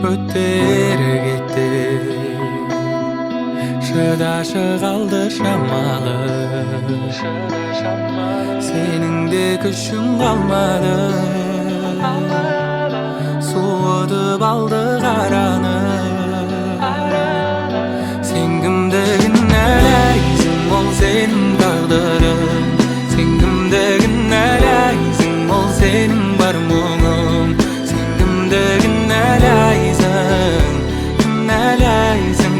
өттері кетті, шыдашы қалды шамалы, сенің де күшің қалмады, суытып алды қараны. Сен кімді кінәлайсың, ол сенің тағдырың. Сен кімді кінәлайсың, ол сенің бар мұңың. Сен кімді кінәлайсың,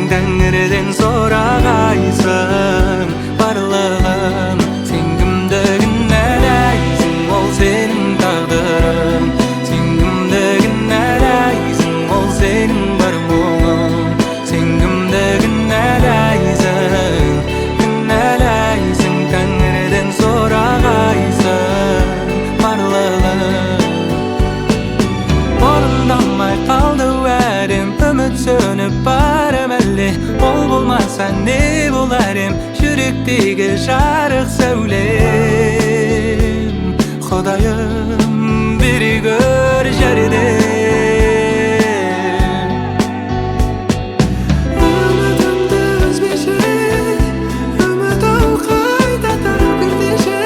Тәңірден сұрағайсың барлығын. Сен кімді кінәлайсың, ол сенің тағдырың. Сен кімді кінәлайсың, ол сенің бар мұңың. Сен кімді кінәлайсың, Тәңірден сұрағайсың барлығын. Орындалмай қалды уәдем, үміт сөніп барым әлде. Ол болмаса не болар ем, жүректегі жарық сәулем. Құдайым бере көр жәрдем. Үмітімді үзбеші, үміт-ау қайта тарап кетеші.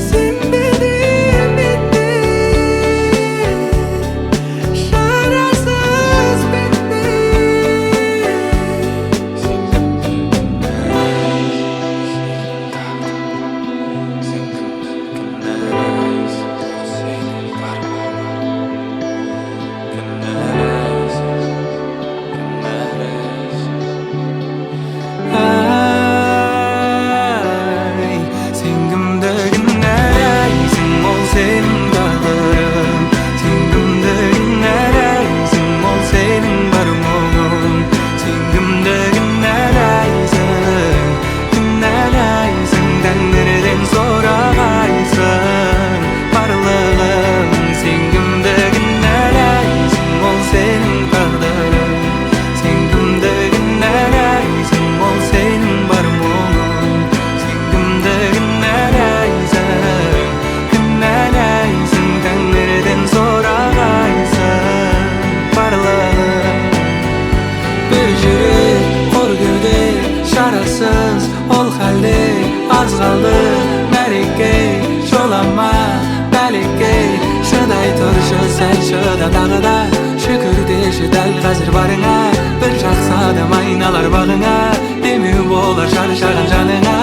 Сенбедім бетте, шарасыз бетте. Сен кімді кінәлайсың, ол сенің тағдырың. Сен кімді кінәлайсың, ол сенің бар мұңың. Сен кімді кінәлайсың, Тәңірден сұрағайсың барлығын. Сен кімді кінәлайсың, ол сенің тағдырың. Сен кімді кінәлайсың, ол сенің бар мұңың. Сен кімді кінәлайсың, Тәңірден сұрағайсың барлығын. Bir жүрек қор кеуде, шарасыз ол халде. Аз қалды мәреке, жолама бәлекке. Шыдай тұршы, сәл шыда тағы да. Шүкір деші дәл қазір барыңа. Bir жақсы адам айналар бағыңа, демеу болар шаршаған жаныңа.